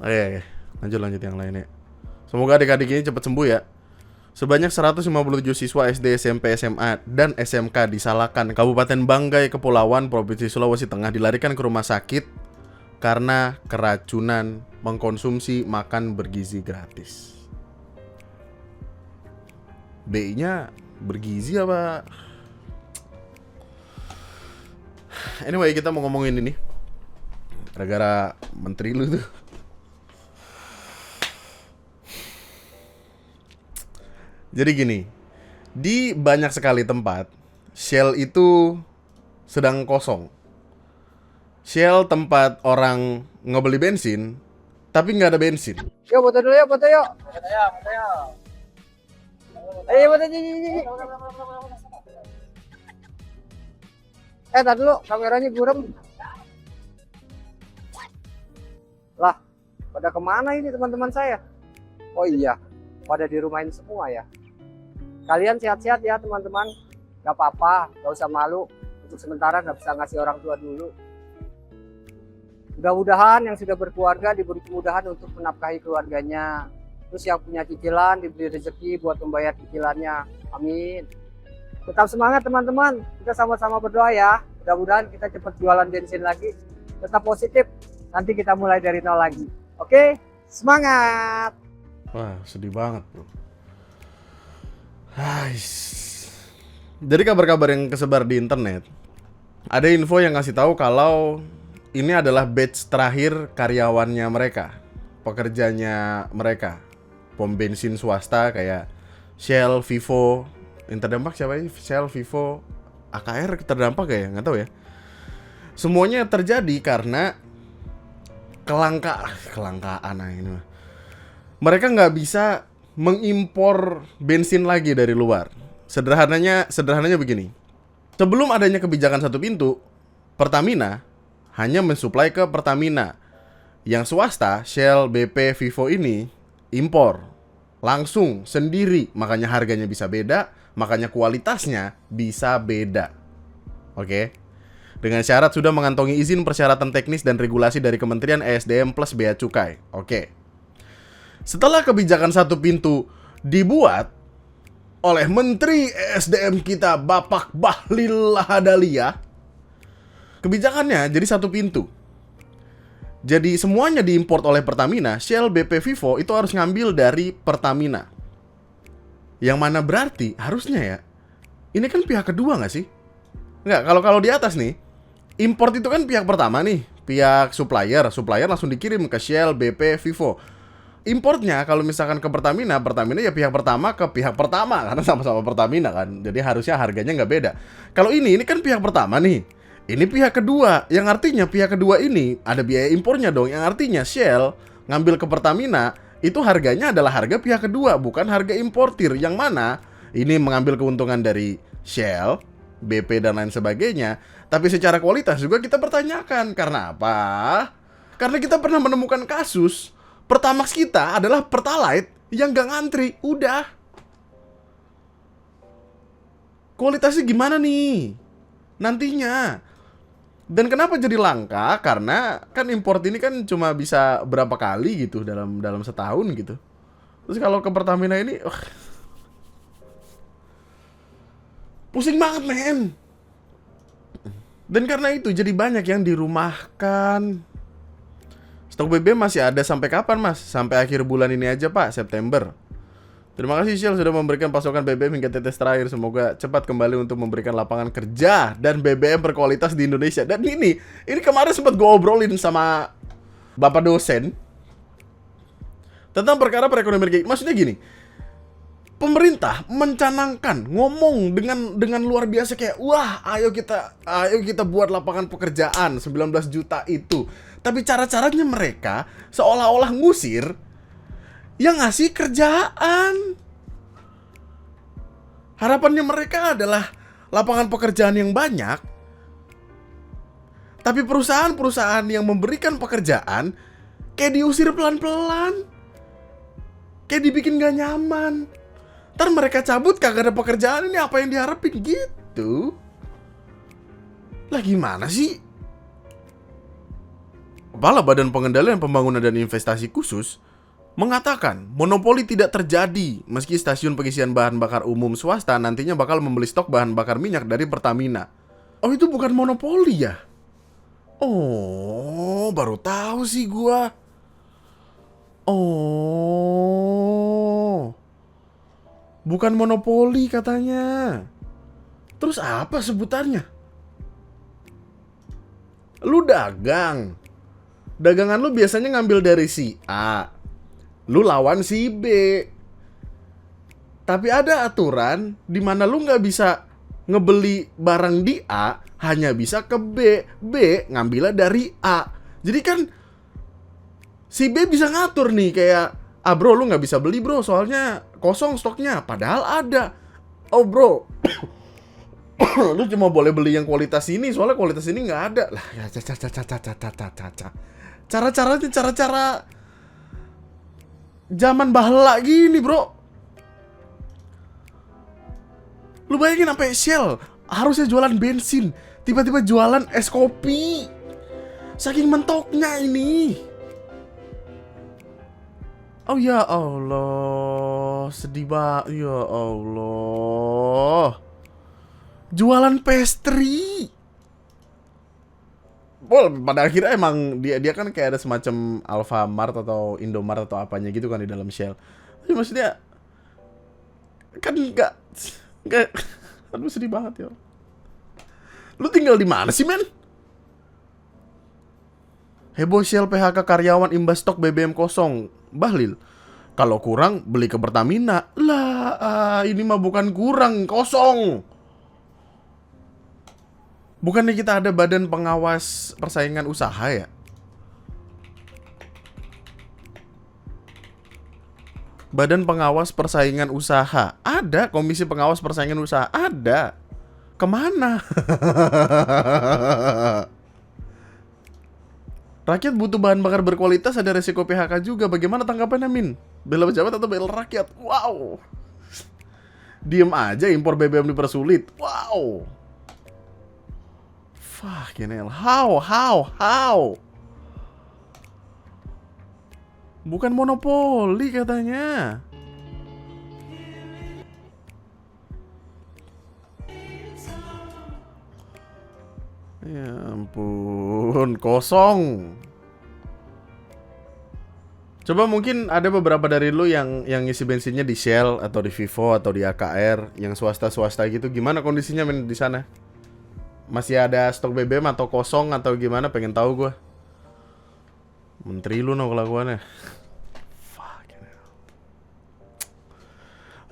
Oke, lanjut yang lainnya. Semoga adik-adik ini cepat sembuh ya. Sebanyak 157 siswa SD, SMP, SMA, dan SMK di Salakan, Kabupaten Banggai, Kepulauan, Provinsi Sulawesi Tengah dilarikan ke rumah sakit karena keracunan mengkonsumsi makan bergizi gratis. BI-nya bergizi apa? Anyway, kita mau ngomongin ini gara-gara menteri lu tuh. Jadi gini, di banyak sekali tempat Shell itu sedang kosong. Shell tempat orang ngebeli bensin, tapi nggak ada bensin. Yuk foto dulu yuk, foto yuk. Ayo foto ini. Tar dulu, kameranya gurem. Lah, pada kemana ini teman-teman saya? Oh iya, pada di rumah ini semua ya. Kalian sehat-sehat ya teman-teman. Gak apa-apa, gak usah malu. Untuk sementara gak bisa ngasih orang tua dulu. Mudah-mudahan yang sudah berkeluarga diberi kemudahan untuk menafkahi keluarganya. Terus yang punya cicilan diberi rezeki buat membayar cicilannya. Amin. Tetap semangat teman-teman. Kita sama-sama berdoa ya. Mudah-mudahan kita cepat jualan bensin lagi. Tetap positif. Nanti kita mulai dari nol lagi. Oke? Semangat. Wah, sedih banget, bro. Dari kabar-kabar yang kesebar di internet, ada info yang ngasih tahu kalau ini adalah batch terakhir karyawannya mereka, pekerjanya mereka, pom bensin swasta kayak Shell, Vivo. Yang terdampak siapa ini? Shell, Vivo, AKR terdampak ya? Nggak tahu ya. Semuanya terjadi karena kelangkaan ini mah. Mereka nggak bisa mengimpor bensin lagi dari luar. Sederhananya begini. Sebelum adanya kebijakan satu pintu, Pertamina hanya mensuplai ke Pertamina. Yang swasta, Shell, BP, Vivo ini impor langsung sendiri, makanya harganya bisa beda, makanya kualitasnya bisa beda. Oke. Dengan syarat sudah mengantongi izin persyaratan teknis dan regulasi dari Kementerian ESDM plus Bea Cukai. Oke. Setelah kebijakan satu pintu dibuat oleh Menteri ESDM kita, Bapak Bahlil Lahadalia, kebijakannya jadi satu pintu. Jadi semuanya diimport oleh Pertamina, Shell, BP, Vivo itu harus ngambil dari Pertamina. Yang mana berarti harusnya ya, ini kan pihak kedua nggak sih? Nggak, kalau di atas nih, import itu kan pihak pertama nih, pihak supplier langsung dikirim ke Shell, BP, Vivo. Importnya kalau misalkan ke Pertamina ya pihak pertama ke pihak pertama karena sama-sama Pertamina kan. Jadi harusnya harganya nggak beda. Kalau ini kan pihak pertama nih. Ini pihak kedua, yang artinya pihak kedua ini ada biaya impornya dong. Yang artinya Shell ngambil ke Pertamina itu harganya adalah harga pihak kedua, bukan harga importir. Yang mana ini mengambil keuntungan dari Shell, BP dan lain sebagainya. Tapi secara kualitas juga kita pertanyakan. Karena apa? Karena kita pernah menemukan kasus Pertamax kita adalah Pertalite yang gak ngantri. Udah. Kualitasnya gimana nih nantinya? Dan kenapa jadi langka? Karena kan import ini kan cuma bisa berapa kali gitu dalam setahun gitu. Terus kalau ke Pertamina ini pusing banget, men. Dan karena itu jadi banyak yang dirumahkan. Stok BBM masih ada sampai kapan, Mas? Sampai akhir bulan ini aja, Pak, September. Terima kasih Shell sudah memberikan pasokan BBM hingga tetes terakhir. Semoga cepat kembali untuk memberikan lapangan kerja dan BBM berkualitas di Indonesia. Dan ini kemarin sempat gue obrolin sama Bapak dosen tentang perkara perekonomian. Maksudnya gini, pemerintah mencanangkan, ngomong dengan luar biasa kayak, wah, ayo kita buat lapangan pekerjaan 19 juta itu. Tapi cara-caranya mereka seolah-olah ngusir yang ngasih kerjaan. Harapannya mereka adalah lapangan pekerjaan yang banyak. Tapi perusahaan-perusahaan yang memberikan pekerjaan kayak diusir pelan-pelan. Kayak dibikin gak nyaman. Ntar mereka cabut kagak ada pekerjaan, ini apa yang diharapin gitu. Lah gimana sih? Kepala Badan Pengendalian Pembangunan dan Investasi Khusus mengatakan monopoli tidak terjadi meski stasiun pengisian bahan bakar umum swasta nantinya bakal membeli stok bahan bakar minyak dari Pertamina. Oh, itu bukan monopoli ya? Oh, baru tahu sih gua. Oh, bukan monopoli katanya. Terus apa sebutannya? Lu dagang. Dagangan lu biasanya ngambil dari si A, lu lawan si B. Tapi ada aturan di mana lu nggak bisa ngebeli barang di A, hanya bisa ke B. B ngambilnya dari A. Jadi kan si B bisa ngatur nih kayak, ah bro lu nggak bisa beli bro soalnya kosong stoknya. Padahal ada. Oh bro, lu cuma boleh beli yang kualitas ini soalnya kualitas ini nggak ada. Lah ya cara-cara zaman bahla gini, bro. Lu bayangin sampai Shell harusnya jualan bensin, tiba-tiba jualan es kopi. Saking mentoknya ini. Oh ya Allah, sedih banget. Ya Allah. Jualan pastry. Pada akhirnya emang dia kan kayak ada semacam Alfamart atau Indomart atau apanya gitu kan di dalam Shell. Tapi maksudnya kan nggak aduh sedih banget ya. Lu tinggal di mana sih, men? Heboh Shell PHK karyawan imbas stok BBM kosong. Bahlil, kalau kurang beli ke Pertamina. Lah, ini mah bukan kurang, kosong. Bukannya kita ada badan pengawas persaingan usaha ya? Badan pengawas persaingan usaha. Ada, komisi pengawas persaingan usaha. Ada. Kemana? Rakyat butuh bahan bakar berkualitas, ada resiko PHK juga. Bagaimana tanggapannya, Min? Bela pejabat atau bela rakyat? Wow. Diem aja impor BBM dipersulit. Wow. Fucking hell. How? Bukan monopoli katanya. Ya ampun, kosong. Coba mungkin ada beberapa dari lu yang ngisi bensinnya di Shell atau di Vivo atau di AKR, yang swasta-swasta gitu. Gimana kondisinya, men, di sana? Masih ada stok BBM atau kosong atau gimana? Pengen tahu gua. Menteri lu no kelakuannya. Fucking hell.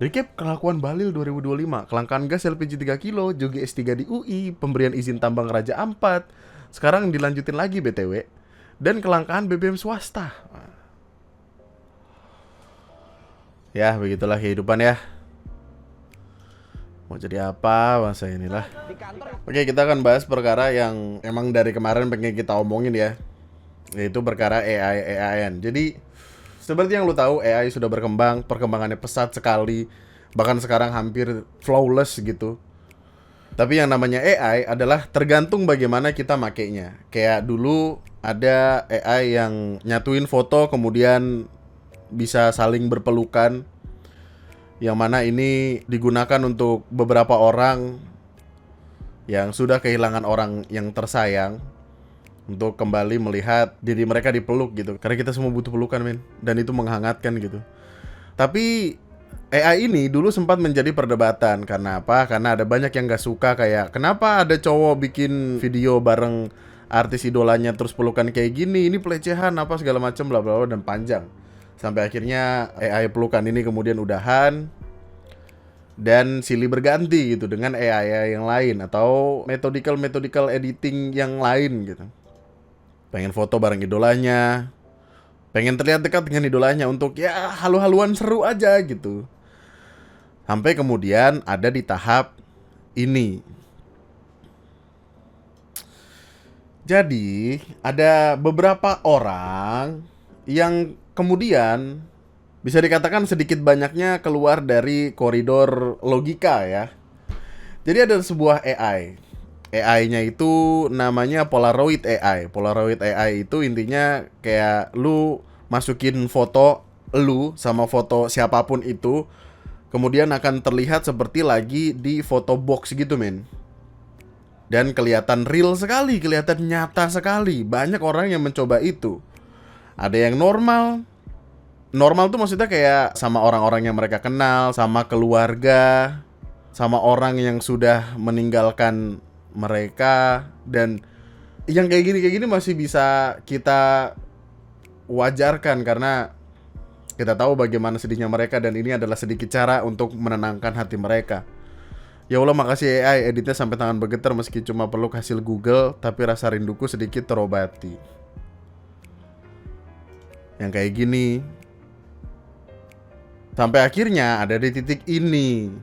Recap kelakuan Bahlil 2025. Kelangkaan gas LPG 3 kilo, jogi S3 di UI, pemberian izin tambang Raja Ampat. Sekarang dilanjutin lagi BTW. Dan kelangkaan BBM swasta. Ya, begitulah kehidupan ya. Mau jadi apa masa inilah. Oke, kita akan bahas perkara yang emang dari kemarin pengen kita omongin ya, yaitu perkara AI-an. Jadi seperti yang lu tahu, AI sudah berkembang, perkembangannya pesat sekali, bahkan sekarang hampir flawless gitu. Tapi yang namanya AI adalah tergantung bagaimana kita makainya. Kayak dulu ada AI yang nyatuin foto kemudian bisa saling berpelukan, yang mana ini digunakan untuk beberapa orang yang sudah kehilangan orang yang tersayang untuk kembali melihat diri mereka dipeluk gitu. Karena kita semua butuh pelukan, men, dan itu menghangatkan gitu. Tapi AI ini dulu sempat menjadi perdebatan. Karena apa? Karena ada banyak yang gak suka, kayak kenapa ada cowok bikin video bareng artis idolanya terus pelukan kayak gini, ini pelecehan apa segala macam bla bla bla, dan panjang. Sampai akhirnya AI pelukan ini kemudian udahan dan silih berganti gitu dengan AI yang lain atau methodikal editing yang lain gitu. Pengen foto bareng idolanya, pengen terlihat dekat dengan idolanya untuk ya halu-haluan seru aja gitu. Sampai kemudian ada di tahap ini. Jadi ada beberapa orang yang kemudian bisa dikatakan sedikit banyaknya keluar dari koridor logika ya. Jadi ada sebuah AI. AI-nya itu namanya Polaroid AI. Polaroid AI itu intinya kayak lu masukin foto lu sama foto siapapun itu, kemudian akan terlihat seperti lagi di foto box gitu, men. Dan kelihatan real sekali, kelihatan nyata sekali. Banyak orang yang mencoba itu. Ada yang normal. Normal tuh maksudnya kayak sama orang-orang yang mereka kenal, sama keluarga, sama orang yang sudah meninggalkan mereka. Dan yang kayak gini masih bisa kita wajarkan karena kita tahu bagaimana sedihnya mereka, dan ini adalah sedikit cara untuk menenangkan hati mereka. Ya Allah, makasih AI, editnya sampai tangan bergetar meski cuma peluk hasil Google, tapi rasa rinduku sedikit terobati. Yang kayak gini. Sampai akhirnya ada di titik ini.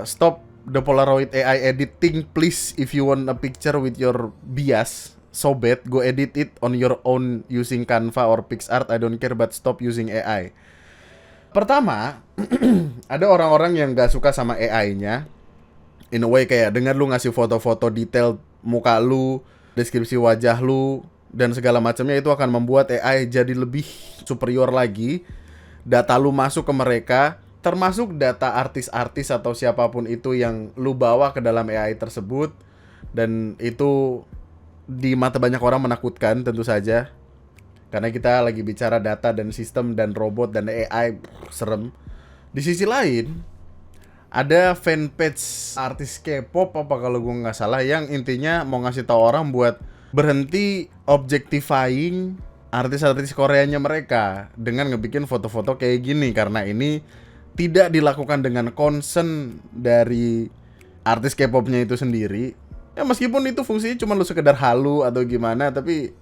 Stop the Polaroid AI editing please. If you want a picture with your bias so bad, go edit it on your own using Canva or PixArt. I don't care, but stop using AI. Pertama, ada orang-orang yang gak suka sama AI-nya. In a way kayak dengan lu ngasih foto-foto detail muka lu, deskripsi wajah lu, dan segala macamnya, itu akan membuat AI jadi lebih superior lagi. data lu masuk ke mereka, termasuk data artis-artis atau siapapun itu yang lu bawa ke dalam AI tersebut. Dan itu di mata banyak orang menakutkan tentu saja. Karena kita lagi bicara data dan sistem dan robot dan AI, serem. Di sisi lain, ada fanpage artis K-pop apa kalau gue nggak salah yang intinya mau ngasih tahu orang buat berhenti objectifying artis-artis Koreanya mereka dengan ngebikin foto-foto kayak gini, karena ini tidak dilakukan dengan concern dari artis K-popnya itu sendiri. Ya meskipun itu fungsinya cuma lu sekedar halu atau gimana, tapi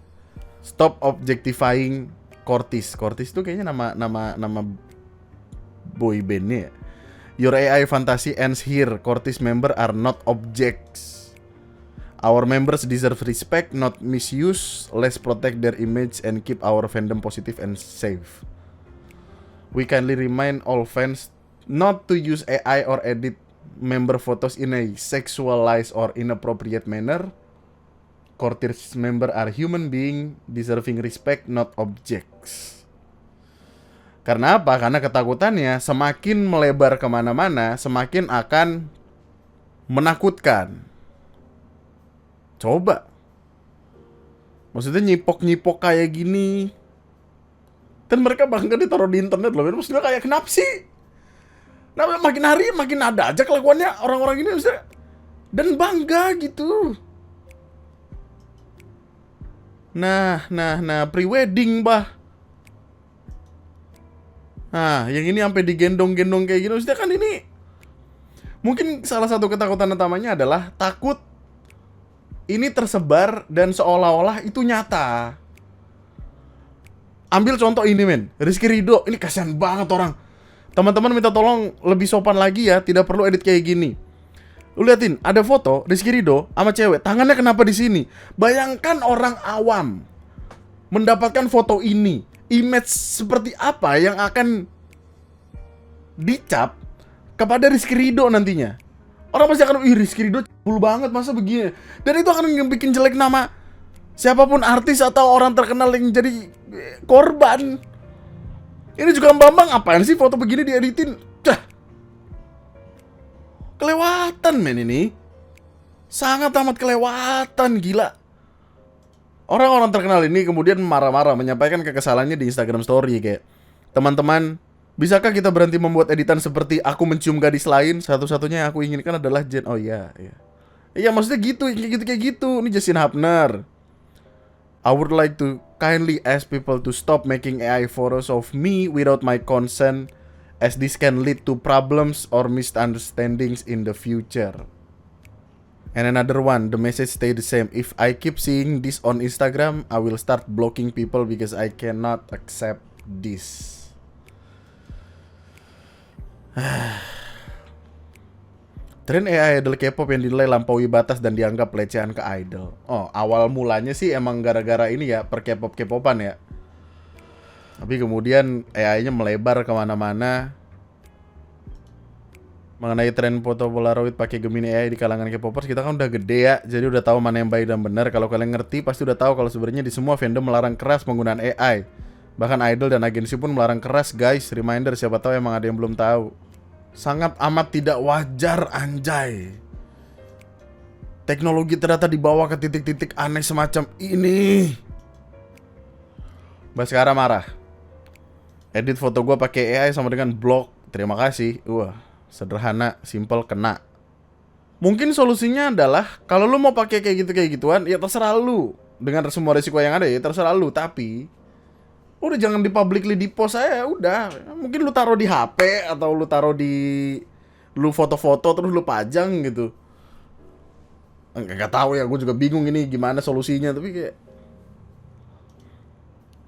stop objectifying Cortis. Cortis itu kayaknya nama boy bandnya ya. Your AI fantasy ends here. Cortis member are not objects. Our members deserve respect, not misuse. Let's protect their image and keep our fandom positive and safe. We kindly remind all fans not to use AI or edit member photos in a sexualized or inappropriate manner. Cortis member are human being deserving respect, not objects. Karena apa? Karena ketakutannya semakin melebar kemana-mana, semakin akan menakutkan. Coba. Maksudnya nyipok-nyipok kayak gini. Dan mereka bahkan ditaruh di internet loh. Maksudnya kayak kenapa sih? Nah, makin hari makin ada aja kelakuannya orang-orang ini. Maksudnya. Dan bangga gitu. Nah, pre-wedding bah. Nah, yang ini sampai digendong-gendong kayak gini. Maksudnya kan ini mungkin salah satu ketakutan utamanya adalah takut ini tersebar dan seolah-olah itu nyata. Ambil contoh ini men, Rizky Ridho. Ini kasihan banget orang. Teman-teman minta tolong lebih sopan lagi ya, tidak perlu edit kayak gini. Lu liatin, ada foto Rizky Ridho sama cewek, tangannya kenapa di sini? Bayangkan orang awam mendapatkan foto ini. Image seperti apa yang akan dicap kepada Rizky Ridho nantinya? Orang pasti akan, Rizky Ridho bulu banget masa begini. Dan itu akan bikin jelek nama siapapun artis atau orang terkenal yang jadi korban. Ini juga Bambang, apaan sih foto begini dieditin? Dah. Kelewatan men ini. Sangat amat kelewatan, gila. Orang-orang terkenal ini kemudian marah-marah menyampaikan kekesalannya di Instagram Story kayak, teman-teman, bisakah kita berhenti membuat editan seperti aku mencium gadis lain? Satu-satunya yang aku inginkan adalah Jen. Oh iya. Iya maksudnya gitu, kayak gitu. Ini Justin Hapner. I would like to kindly ask people to stop making AI photos of me without my consent, as this can lead to problems or misunderstandings in the future. And another one, the message stay the same. If I keep seeing this on Instagram, I will start blocking people because I cannot accept this. Tren AI idol K-pop yang dinilai lampaui batas dan dianggap pelecehan ke idol. Oh, awal mulanya sih emang gara-gara ini ya, per K-pop-K-popan ya. Tapi kemudian AI-nya melebar kemana-mana. Mengenai tren foto Polaroid pakai Gemini AI di kalangan K-popers, kita kan udah gede ya, jadi udah tahu mana yang baik dan benar. Kalau kalian ngerti pasti udah tahu kalau sebenarnya di semua fandom melarang keras penggunaan AI. Bahkan idol dan agensi pun melarang keras, guys. Reminder, siapa tahu emang ada yang belum tahu. Sangat amat tidak wajar, anjay. Teknologi ternyata dibawa ke titik-titik aneh semacam ini. Baskara marah. Edit foto gua pakai AI sama dengan blog. Terima kasih. Wah. Sederhana, simple, kena. Mungkin solusinya adalah kalau lu mau pakai kayak gituan, ya terserah lu. Dengan semua resiko yang ada ya terserah lu, tapi udah jangan di publicly di post saya, udah. Mungkin lu taruh di HP atau lu taruh di lu foto-foto terus lu pajang gitu. Enggak tahu ya, gue juga bingung ini gimana solusinya, tapi kayak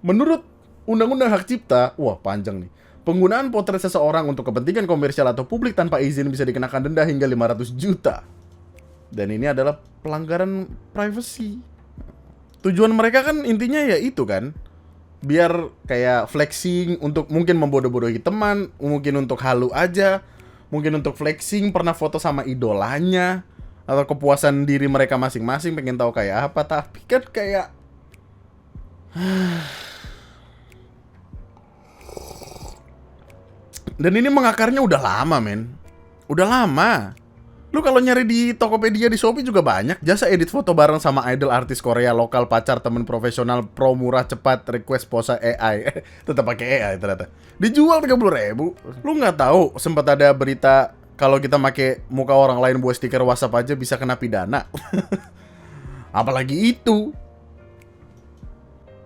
menurut Undang-Undang Hak Cipta, wah panjang nih. Penggunaan potret seseorang untuk kepentingan komersial atau publik tanpa izin bisa dikenakan denda hingga 500 juta. Dan ini adalah pelanggaran privacy. Tujuan mereka kan intinya ya itu kan. Biar kayak flexing untuk mungkin membodoh-bodohi teman, mungkin untuk halu aja, mungkin untuk flexing pernah foto sama idolanya, atau kepuasan diri mereka masing-masing pengen tahu kayak apa. Tapi kan kayak Dan ini mengakarnya udah lama, men. Udah lama. Lu kalau nyari di Tokopedia, di Shopee juga banyak. Jasa edit foto bareng sama idol, artis Korea, lokal, pacar, temen profesional, pro murah, cepat, request pose AI. Tetap pakai AI ternyata. Dijual 30.000. Lu nggak tahu sempat ada berita kalau kita pakai muka orang lain buat stiker WhatsApp aja bisa kena pidana. Apalagi itu.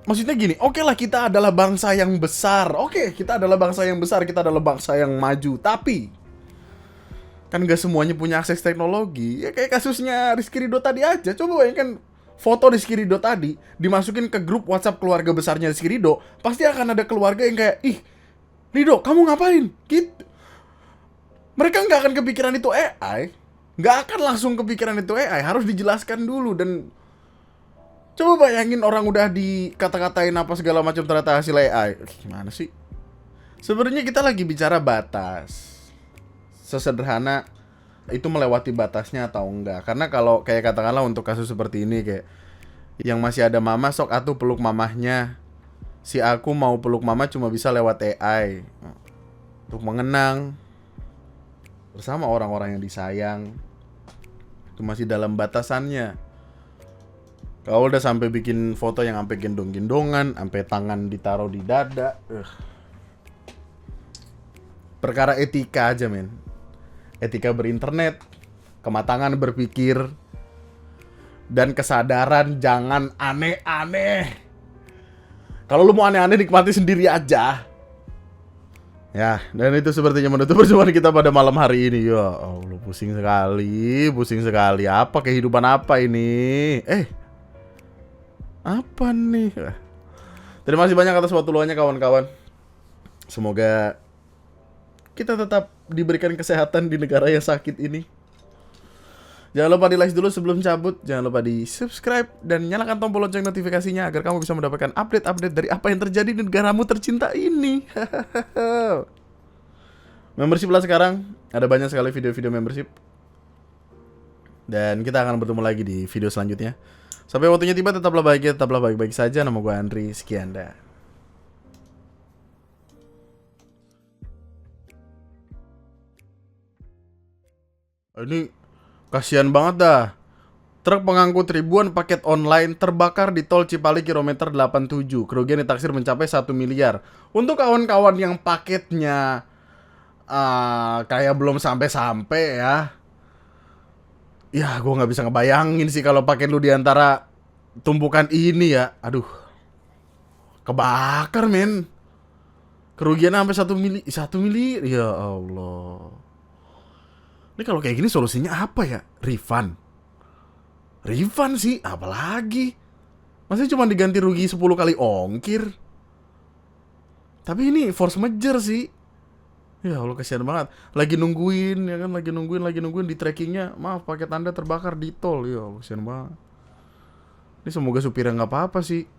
Maksudnya gini, oke lah kita adalah bangsa yang besar. Oke, kita adalah bangsa yang besar, kita adalah bangsa yang maju. Tapi kan gak semuanya punya akses teknologi. Ya kayak kasusnya Rizky Ridho tadi aja. Coba bayangkan foto Rizky Ridho tadi dimasukin ke grup WhatsApp keluarga besarnya Rizky Ridho, pasti akan ada keluarga yang kayak, ih, Ridho, kamu ngapain? Gitu. Mereka nggak akan kepikiran itu AI. Nggak akan langsung kepikiran itu AI. Harus dijelaskan dulu. Dan coba bayangin orang udah dikata-katain apa segala macam ternyata hasil AI. Gimana sih? Sebenarnya kita lagi bicara batas. Sesederhana itu melewati batasnya atau enggak. Karena kalau kayak katakanlah untuk kasus seperti ini, kayak yang masih ada mama, sok atuh peluk mamahnya. Si aku mau peluk mama cuma bisa lewat AI. Untuk mengenang bersama orang-orang yang disayang. Itu masih dalam batasannya. Kalau udah sampai bikin foto yang sampai gendong-gendongan, sampai tangan ditaruh di dada, perkara etika aja, men. Etika berinternet, kematangan berpikir, dan kesadaran jangan aneh-aneh. Kalau lu mau aneh-aneh nikmati sendiri aja. Ya, dan itu sepertinya menutup perjumpaan kita pada malam hari ini. Ya Allah, pusing sekali. Apa kehidupan apa ini? Apa nih? Terima kasih banyak atas waktu luangnya kawan-kawan. Semoga kita tetap diberikan kesehatan di negara yang sakit ini. Jangan lupa di like dulu sebelum cabut. Jangan lupa di subscribe dan nyalakan tombol lonceng notifikasinya agar kamu bisa mendapatkan update-update dari apa yang terjadi di negaramu tercinta ini. Membership lah sekarang. Ada banyak sekali video-video membership. Dan kita akan bertemu lagi di video selanjutnya. Sampai waktunya tiba, tetaplah bahagia, tetaplah baik-baik saja. Nama gue Andri, sekian dah. Ini kasihan banget dah. Truk pengangkut ribuan paket online terbakar di tol Cipali kilometer 87. Kerugian ditaksir mencapai 1 miliar. Untuk kawan-kawan yang paketnya kayak belum sampai-sampai ya. Ya, gue nggak bisa ngebayangin sih kalau paket lu diantara tumpukan ini ya. Aduh, kebakar men. Kerugian sampai 1 miliar. Ya Allah. Ini kalau kayak gini solusinya apa ya? Refund sih, apalagi? Masih cuma diganti rugi 10 kali ongkir. Tapi ini force major sih. Ya Allah, kasihan banget. Lagi nungguin ya kan, lagi nungguin di trackingnya. Maaf, paket Anda terbakar di tol. Ya Allah, kasihan banget. Ini semoga supirnya nggak apa-apa sih.